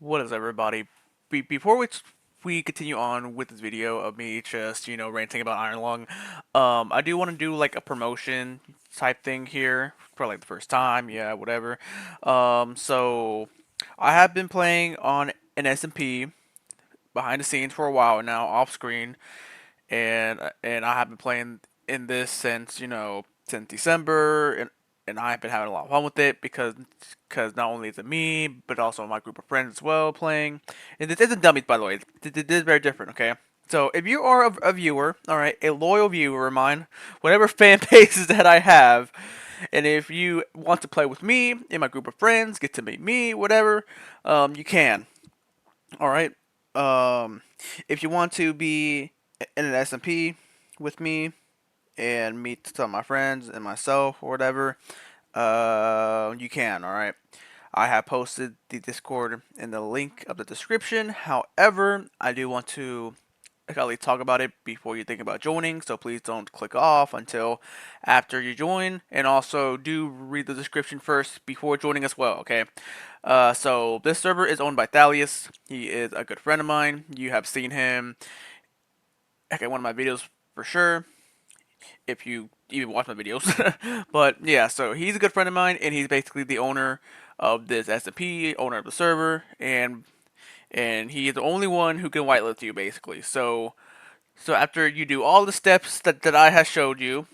What is everybody? Before we continue on with this video of me just ranting about Iron Lung, I do want to do like a promotion type thing here for like the first time, yeah, whatever. So I have been playing on an SMP behind the scenes for a while now, off screen, and I have been playing in this since since December, and I've been having a lot of fun with it because not only is it me, but also my group of friends as well playing. And this isn't dummies, by the way. This is very different. Okay. So if you are a viewer, all right, a loyal viewer of mine, whatever fan bases that I have, and if you want to play with me and my group of friends, get to meet me, whatever, you can. All right. Um, if you want to be in an SMP with me and meet some of my friends and myself or whatever, you can. All right. I have posted the Discord in the link of the description. However, I do want to at least talk about it before you think about joining, so please don't click off until after you join, and also do read the description first before joining as well, okay? So this server is owned by Thalleous. He is a good friend of mine. You have seen him in one of my videos for sure, if you even watch my videos. But yeah, so he's a good friend of mine, and he's basically the owner of this SMP, owner of the server, and he is the only one who can whitelist you basically. So after you do all the steps that I have showed you,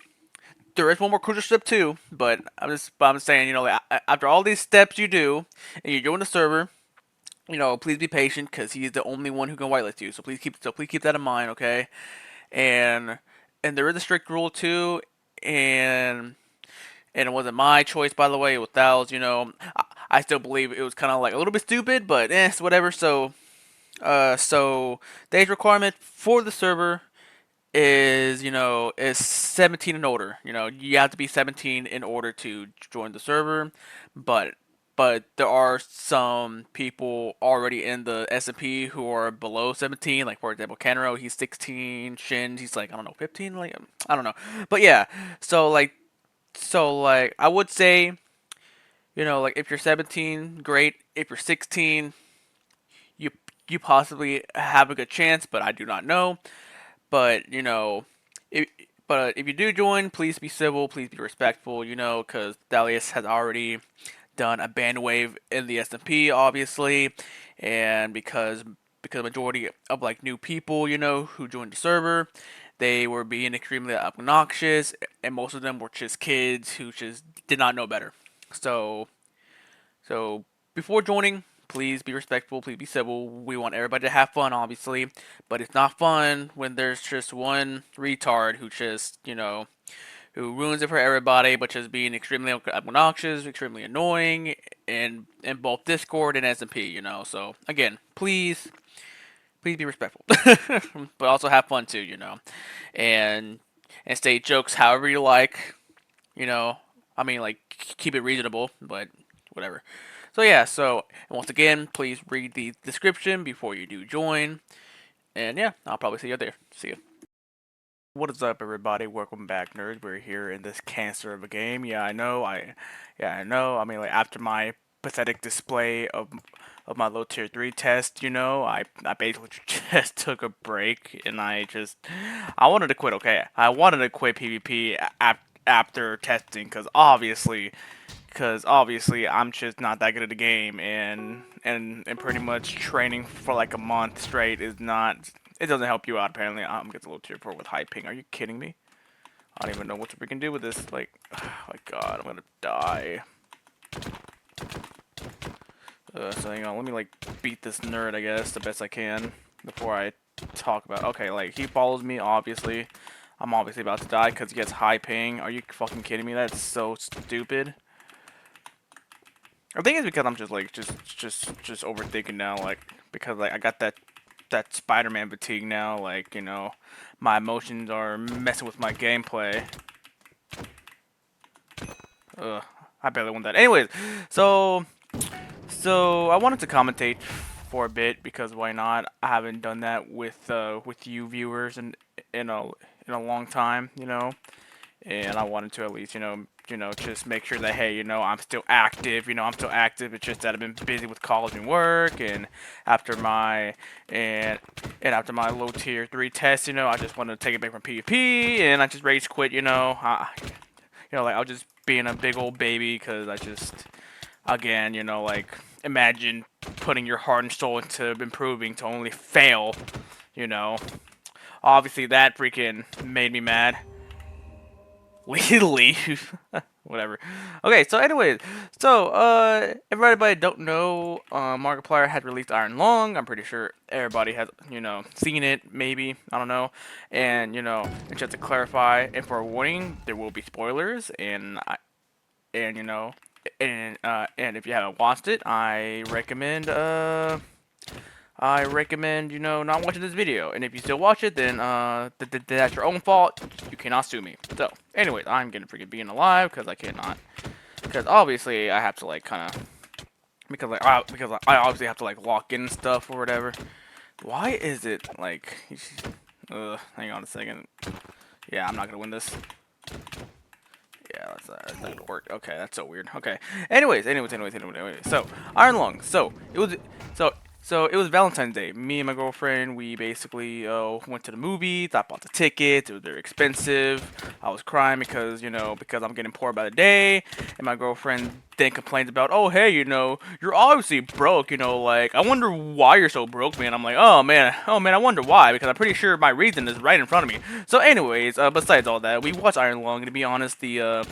there is one more crucial step too. But I'm saying, like, after all these steps you do, and you join the server, please be patient because he is the only one who can whitelist you. So please keep that in mind, okay? And and there is a strict rule too, and and it wasn't my choice, by the way. It was Thal's. I still believe it was kind of like a little bit stupid, but it's whatever. So the age requirement for the server is 17 and older. You have to be 17 in order to join the server, but there are some people already in the SMP who are below 17. Like for example, Kenro, he's 16. Shin, he's like I don't know 15. Like I don't know, but yeah. So like I would say like if you're 17, great. If you're 16, you you possibly have a good chance, but I do not know. But if if you do join, please be civil, please be respectful. Because Thalleous has already done a ban wave in the SMP, obviously, and because majority of like new people, who joined the server, they were being extremely obnoxious, and most of them were just kids who just did not know better. So so before joining, please be respectful, please be civil. We want everybody to have fun, obviously, but it's not fun when there's just one retard who just, who ruins it for everybody, but just being extremely obnoxious, extremely annoying, in both Discord and SMP. So again, please be respectful, but also have fun too. And and say jokes however you like. You know, I mean, like keep it reasonable, but whatever. So yeah, once again, please read the description before you do join. And yeah, I'll probably see you there. See you. What is up, everybody? Welcome back, nerds. We're here in this cancer of a game. Yeah, I know. I know. I mean, like after my pathetic display of my low tier 3 test, I basically just took a break and I wanted to quit. Okay, I wanted to quit PvP after testing because obviously I'm just not that good at the game, and pretty much training for like a month straight is not. It doesn't help you out. Apparently, I'm getting a little tier 4 with high ping. Are you kidding me? I don't even know what we can do with this. Like, oh my God, I'm gonna die. So let me like beat this nerd, I guess, the best I can before I talk about. Okay, like he follows me. Obviously, I'm obviously about to die because he gets high ping. Are you fucking kidding me? That's so stupid. I think it's because I'm just like just overthinking now, like because like I got that Spider-Man fatigue now, like my emotions are messing with my gameplay. Ugh, I barely won that. Anyways, so I wanted to commentate for a bit because why not? I haven't done that with you viewers in a long time, and I wanted to at least just make sure that, hey, I'm still active. I'm still active. It's just that I've been busy with college and work, and after my and after my low tier 3 test, I just wanted to take a break from PvP, and I just rage quit. Like I was just being a big old baby because I just, again, like imagine putting your heart and soul into improving to only fail. You know, Obviously that freaking made me mad. Leave. Whatever. Okay, so anyways, everybody don't know, Markiplier had released Iron Lung. I'm pretty sure everybody has, seen it, maybe, I don't know. And, and just to clarify, and for a warning, there will be spoilers, and, and if you haven't watched it, I recommend, not watching this video. And if you still watch it, then that's your own fault. You cannot sue me. So, anyways, I'm gonna freaking being alive because I cannot. Because obviously I have to like kind of because I obviously have to like lock in stuff or whatever. Why is it like? Hang on a second. Yeah, I'm not gonna win this. Yeah, that's not gonna work. Okay, that's so weird. Okay. Anyways. So, Iron Lung. So it was Valentine's Day. Me and my girlfriend, we basically went to the movies. I bought the tickets. It was very expensive. I was crying because I'm getting poor by the day. And my girlfriend then complains about, oh hey, you're obviously broke. Like I wonder why you're so broke, man. I'm like, oh man, I wonder why because I'm pretty sure my reason is right in front of me. So anyways, besides all that, we watched Iron Lung. To be honest, the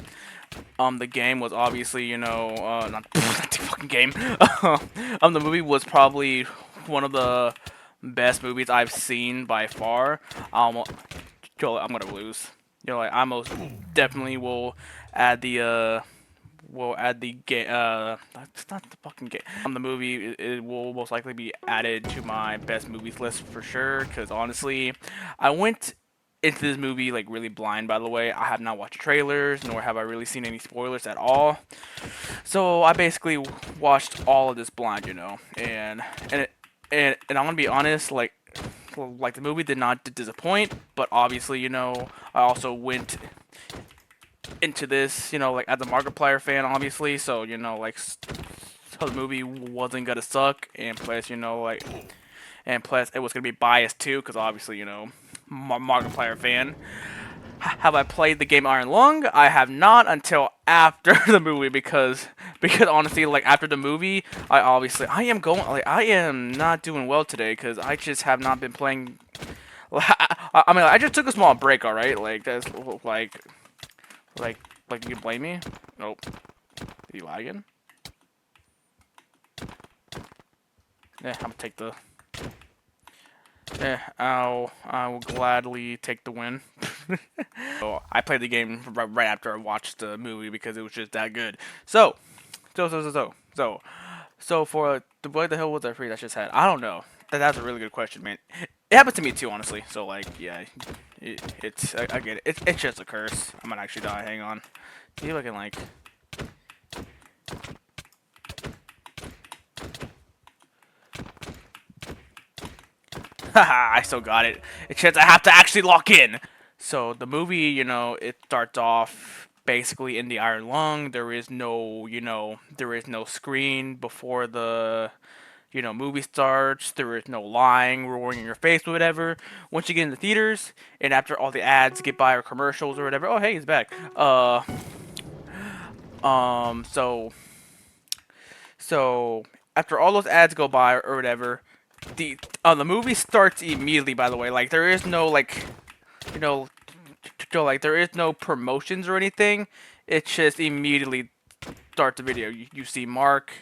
game was obviously, not the fucking game. The movie was probably one of the best movies I've seen by far. I'm gonna lose. Like I most definitely add the game. It's not the fucking game. The movie it will most likely be added to my best movies list for sure. Cause honestly, I went into this movie like really blind. By the way, I have not watched trailers, nor have I really seen any spoilers at all. So I basically watched all of this blind, and I'm gonna be honest, like the movie did not disappoint, but obviously, I also went into this, like as a Markiplier fan, obviously, so so the movie wasn't gonna suck, and plus, it was gonna be biased too, because obviously, Markiplier fan. Have I played the game Iron Lung? I have not until after the movie because honestly, like after the movie, I am not doing well today because I just have not been playing. I mean, I just took a small break. All right, like that's like you can blame me. Nope. Are you lagging? Yeah, I'm gonna take the. I will gladly take the win. So I played the game right after I watched the movie because it was just that good. So for the what the hell was that free that just had? I don't know. That's a really good question, man. It happened to me too, honestly. So like, yeah, I get it. It's just a curse. I might actually die. Hang on. See if I can like. Haha, I still got it. It's just I have to actually lock in. So the movie, it starts off basically in the Iron Lung. There is no screen before the, movie starts. There is no lying, roaring in your face or whatever. Once you get in the theaters, and after all the ads get by or commercials or whatever, oh hey, he's back. So after all those ads go by or whatever, the movie starts immediately. By the way, like there is no like, you know, like there is no promotions or anything. It just immediately starts the video. You see Mark,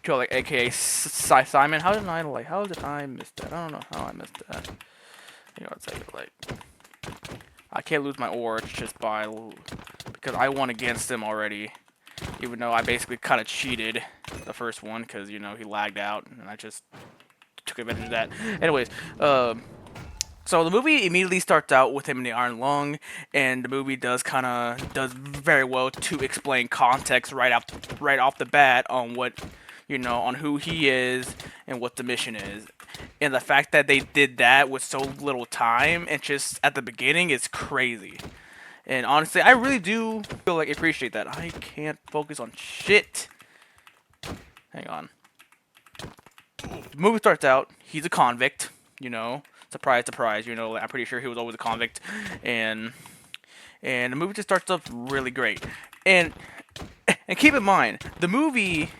like AKA Simon. How did I miss that? I don't know how I missed that. It's like I can't lose my ore just because I won against him already. Even though I basically kind of cheated the first one because he lagged out and I just took advantage of that. Anyways, so the movie immediately starts out with him in the Iron Lung, and the movie does very well to explain context right off the bat on what on who he is and what the mission is. And the fact that they did that with so little time and just at the beginning is crazy. And honestly, I really do feel like appreciate that. I can't focus on shit. Hang on. The movie starts out, he's a convict, you know. Surprise, surprise, you know, I'm pretty sure he was always a convict. And the movie just starts off really great. And keep in mind, the movie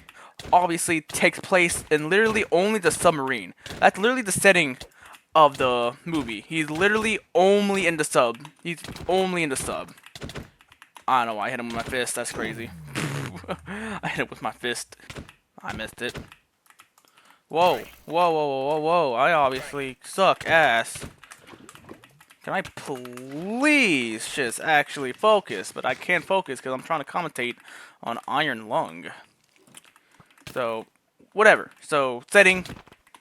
obviously takes place in literally only the submarine. That's literally the setting of the movie. He's literally only in the sub. He's only in the sub. I don't know why I hit him with my fist. That's crazy. I hit him with my fist. I missed it. Whoa. Whoa, whoa, whoa, whoa, whoa. I obviously suck ass. Can I please just actually focus? But I can't focus because I'm trying to commentate on Iron Lung. So, whatever. So, setting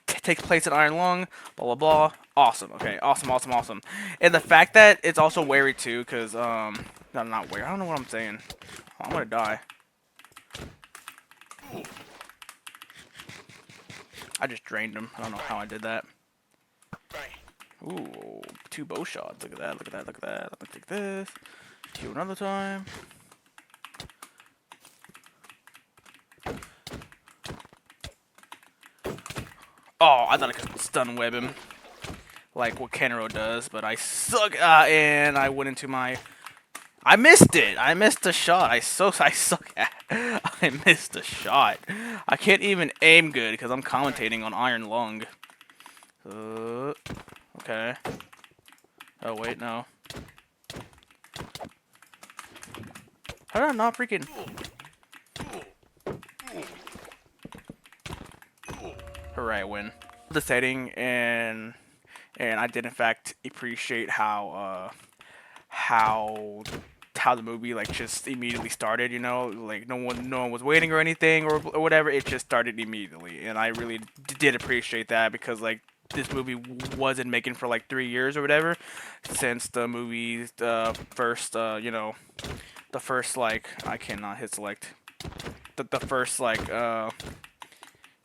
takes place at Iron Lung, blah, blah, blah. Awesome, okay. Awesome, awesome, awesome. And the fact that it's also wary, too, because, no, not wary. I don't know what I'm saying. I'm gonna die. I just drained him. I don't know how I did that. Ooh, 2 bow shots. Look at that, look at that, look at that. I'm gonna take this. Heal another time. Oh, I thought I could stun web him. Like what Kenro does, but I suck. And I went into my... I missed it! I missed the shot. I suck at I missed a shot. I can't even aim good because I'm commentating on Iron Lung. Okay. Oh, wait, no. How did I not freaking... Hooray, I win. The setting, and I did in fact appreciate how the movie like just immediately started, you know, like no one was waiting or anything or whatever. It just started immediately, and I really did appreciate that because like this movie wasn't making for like 3 years or whatever since the movie's first you know, the first like I cannot hit select the first like the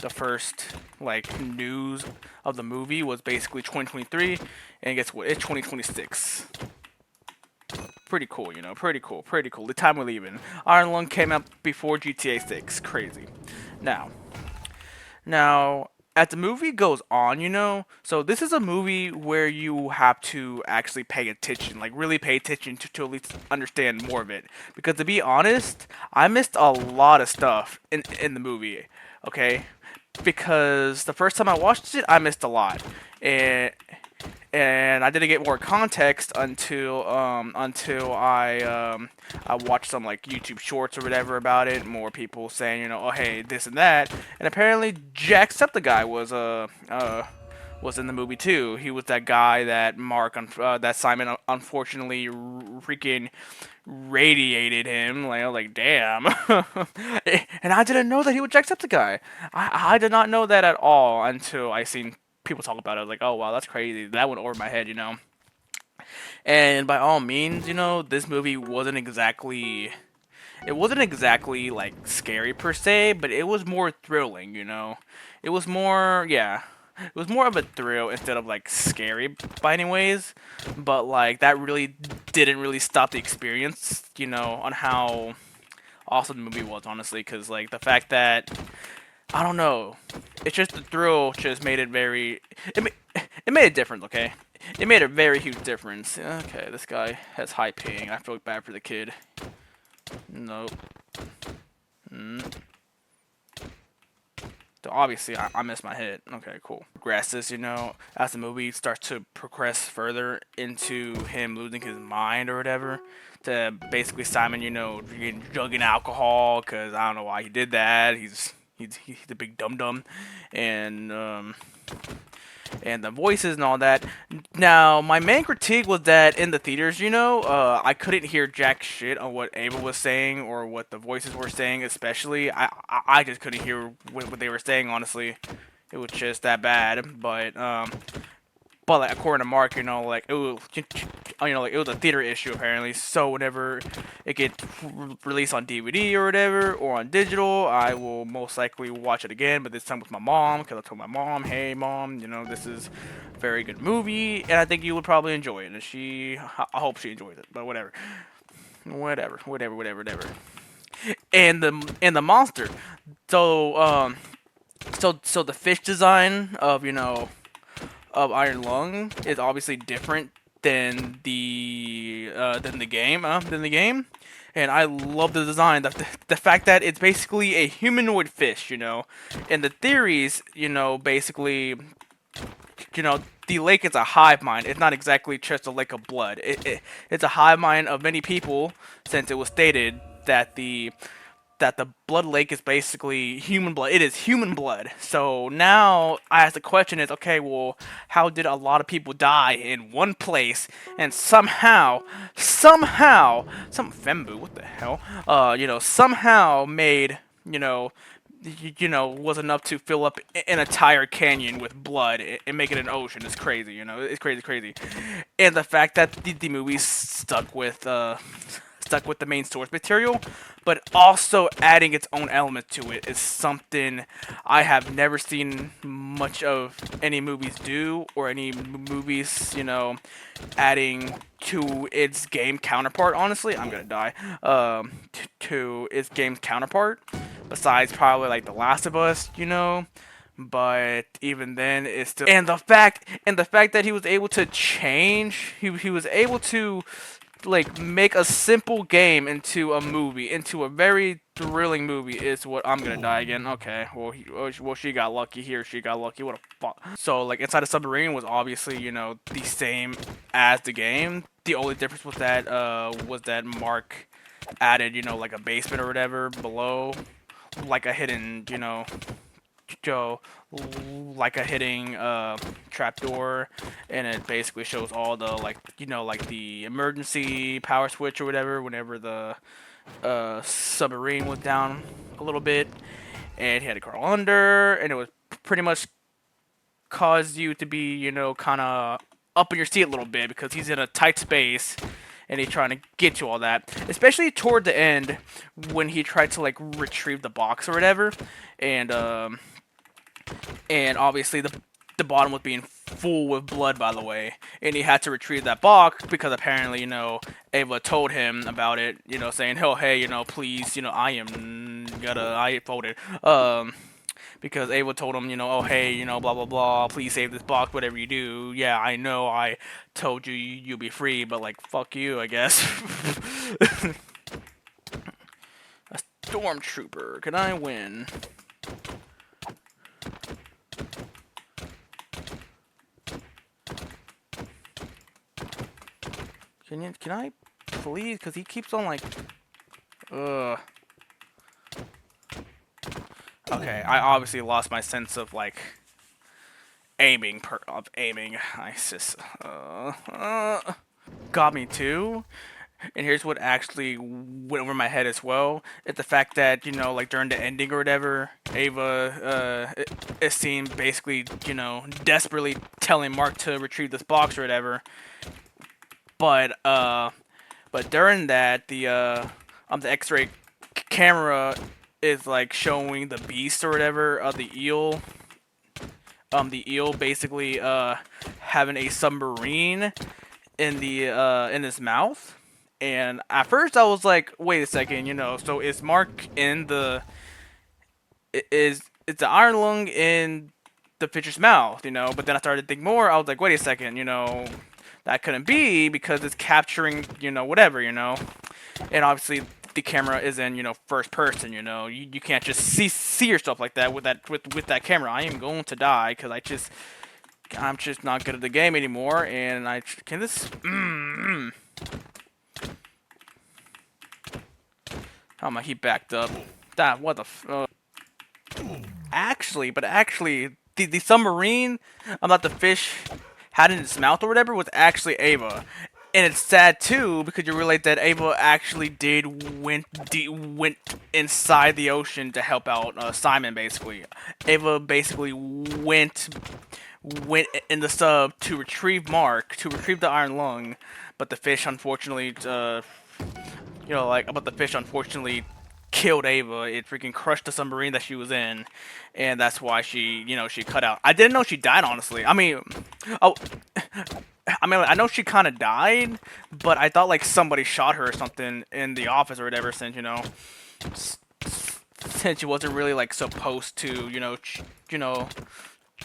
first like news of the movie was basically 2023, and guess what? It's 2026. Pretty cool, you know. Pretty cool. Pretty cool. The time we're leaving. Iron Lung came out before GTA 6. Crazy. Now, as the movie goes on, you know, so this is a movie where you have to actually pay attention, like really pay attention to at least understand more of it. Because to be honest, I missed a lot of stuff in the movie. Okay, because the first time I watched it, I missed a lot, and I didn't get more context until I watched some like YouTube shorts or whatever about it. More people saying, you know, oh hey, this and that, and apparently Jacksepticeye was in the movie too. He was that guy that that Simon unfortunately freaking radiated him. Like damn. And I didn't know that he was Jacksepticeye. I did not know that at all until I seen people talk about it. I was like, oh wow, that's crazy. That went over my head, you know. And by all means, you know, this movie wasn't exactly like scary per se, but it was more thrilling, you know. It was more, yeah. It was more of a thrill instead of like scary by any ways, but like that really didn't really stop the experience, you know, on how awesome the movie was, honestly, because like the fact that I don't know, it's just the thrill just made it very it made a difference, okay? It made a very huge difference. Okay, this guy has high ping. I feel bad for the kid. Nope. So obviously, I missed my hit. Okay, cool. Progresses, you know, as the movie starts to progress further into him losing his mind or whatever, to basically Simon, you know, drugging alcohol, because I don't know why he did that. He's a big dum dum, and the voices and all that. Now, my main critique was that in the theaters, you know, I couldn't hear jack shit on what Ava was saying or what the voices were saying, especially. I just couldn't hear what they were saying, honestly. It was just that bad. But like according to Mark, like like it was a theater issue apparently. So whenever it gets released on DVD or whatever, or on digital, I will most likely watch it again. But this time with my mom, because I told my mom, "Hey, mom, this is a very good movie, and I think you would probably enjoy it." And I hope she enjoys it. But whatever. And the monster. So so the fish design of Iron Lung is obviously different than the game, and I love the design. The fact that it's basically a humanoid fish, and the theories, basically, the lake is a hive mind. It's not exactly just a lake of blood. It's a hive mind of many people, since it was stated that the blood lake is basically human blood. It is human blood. So now I ask the question is, okay, well, how did a lot of people die in one place and somehow, some fembu, what the hell, somehow made, was enough to fill up an entire canyon with blood and make it an ocean is crazy. It's crazy. And the fact that the movie stuck with the main source material, but also adding its own element to it is something I have never seen much of any movies do, or any movies, adding to its game counterpart. Honestly, I'm gonna die. To its game counterpart, besides probably like The Last of Us, but even then it's still, and the fact that he was able to change, he was able to like make a simple game into a movie, into a very thrilling movie, is what I'm gonna die again. Okay, well, she got lucky here. She got lucky. What a fuck. So like Inside the Submarine was obviously the same as the game. The only difference was that Mark added like a basement or whatever below, like a hidden Joe, like a hidden trapdoor, and it basically shows all the like the emergency power switch or whatever whenever the submarine was down a little bit, and he had to crawl under, and it was pretty much caused you to be kind of up in your seat a little bit because he's in a tight space. And he's trying to get you all that, especially toward the end when he tried to like retrieve the box or whatever, and obviously the bottom was being full with blood, by the way, and he had to retrieve that box because apparently Ava told him about it, saying, "Oh, hey, please, I folded." Because Ava told him, "Oh, hey, blah, blah, blah, please save this box, whatever you do. Yeah, I know I told you you'll be free, but, like, fuck you, I guess." A stormtrooper, can I win? Can I please? Because he keeps on, like, ugh. Okay, I obviously lost my sense of like aiming. I just got me too. And here's what actually went over my head as well: it's the fact that like during the ending or whatever, Ava is seen basically desperately telling Mark to retrieve this box or whatever. But during that, the X-ray camera is like showing the beast or whatever of the eel. The eel basically having a submarine in his mouth. And at first I was like, wait a second, so is Mark in the is it's the iron lung in the fish's mouth, but then I started to think more. I was like, wait a second, that couldn't be because it's capturing, whatever, and obviously the camera is in, first person, you can't just see yourself like that with that camera. I am going to die because I'm just not good at the game anymore, and can this oh my, he backed up. That what the actually, the submarine, not the fish had in its mouth or whatever, was actually Ava. And it's sad too because you realize that Ava actually went inside the ocean to help out Simon. Basically, Ava basically went went in the sub to retrieve Mark, to retrieve the Iron Lung, but the fish unfortunately, but the fish unfortunately killed Ava. It freaking crushed the submarine that she was in, and that's why she cut out. I didn't know she died, honestly. Oh, I know she kind of died, but I thought like somebody shot her or something in the office or whatever, since since she wasn't really like supposed to,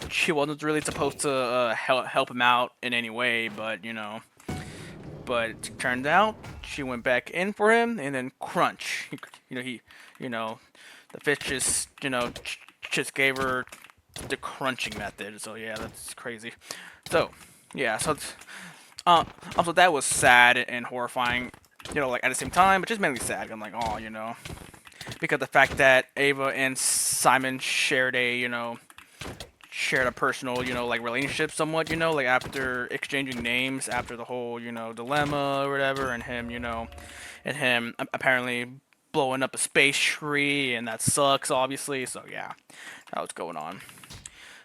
she wasn't really supposed to help him out in any way, but it turned out she went back in for him, and then crunch. You know, the fish just gave her the crunching method. So yeah, that's crazy. So yeah, so that was sad and horrifying. Like at the same time, but just mainly sad. I'm like, oh, because the fact that Ava and Simon shared a personal, like relationship somewhat, like after exchanging names, after the whole, dilemma or whatever, and him apparently blowing up a space tree, and that sucks, obviously. So yeah, that's what's going on.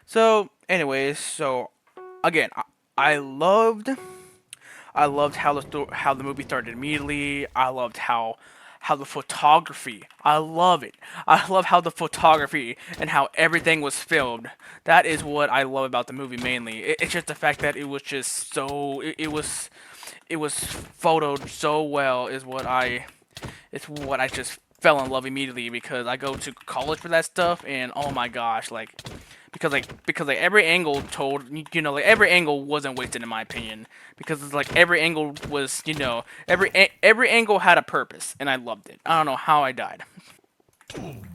So, anyways, again, I loved how how the movie started immediately. I loved how the photography. I love it. I love how the photography and how everything was filmed. That is what I love about the movie mainly. It's just the fact that it was just so it was photoed so well is what I just fell in love immediately, because I go to college for that stuff, and oh my gosh, because every angle told, like every angle wasn't wasted in my opinion, because it's like every angle was, every angle had a purpose, and I loved it. I don't know how I died.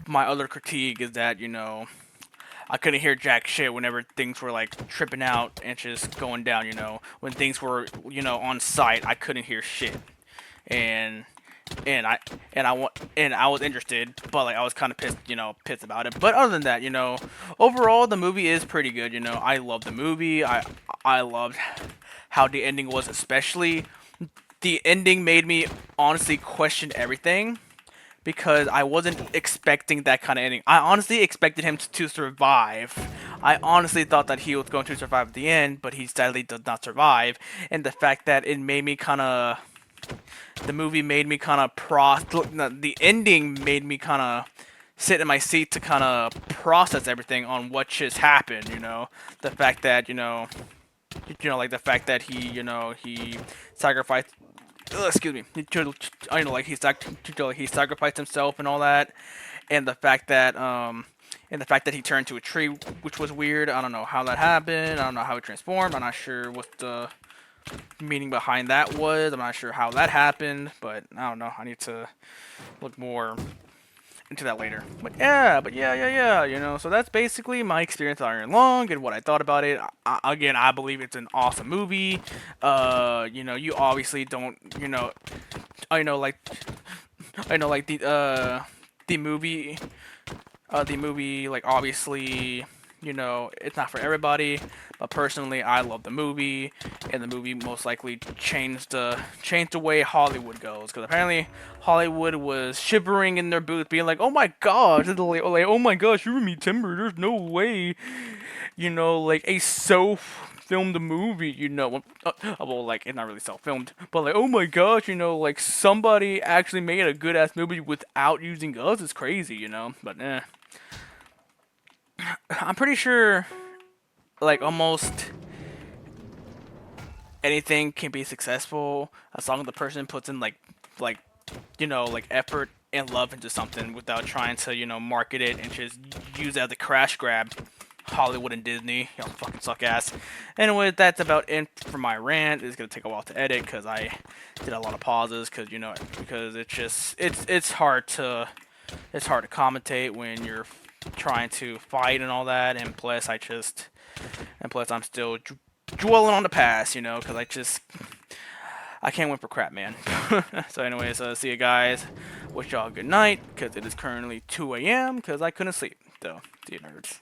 My other critique is that, I couldn't hear jack shit whenever things were like tripping out and just going down, when things were, on site, I couldn't hear shit. And and I and I was interested, but like I was kind of pissed about it. But other than that, overall the movie is pretty good. I love the movie. I loved how the ending was, especially the ending made me honestly question everything, because I wasn't expecting that kind of ending. I honestly expected him to survive. I honestly thought that he was going to survive at the end, but he sadly did not survive. And the fact that it made me kind of the movie made me kind of the ending made me kind of sit in my seat to kind of process everything on what just happened. The fact that like the fact that he sacrificed. Excuse me. Like he sacrificed himself and all that, and the fact that he turned to a tree, which was weird. I don't know how that happened. I don't know how he transformed. I'm not sure what the meaning behind that was. I'm not sure how that happened, but I don't know. I need to look more into that later. But yeah. So that's basically my experience with Iron Lung and what I thought about it. Again, I believe it's an awesome movie. You obviously don't. I know like the movie. The movie, like, obviously, it's not for everybody, but personally, I love the movie, and the movie most likely changed the way Hollywood goes, because apparently Hollywood was shivering in their booth, being like, oh my gosh, like, oh my gosh, you and me timber, there's no way, like, a filmed a movie, well, like, it's not really self-filmed, but like, oh my gosh, like, somebody actually made a good-ass movie without using us. It's crazy, but I'm pretty sure, like, almost anything can be successful as long as the person puts in, like, like, effort and love into something without trying to, market it and just use it as a crash grab. Hollywood and Disney, y'all fucking suck ass. Anyway, that's about it for my rant. It's gonna take a while to edit because I did a lot of pauses because it's just it's hard to commentate when you're trying to fight and all that, and plus I'm still dwelling on the past, because I can't win for crap, man. So anyways, see you guys. Wish y'all a good night, because it is currently 2 a.m. because I couldn't sleep. So, see you nerds.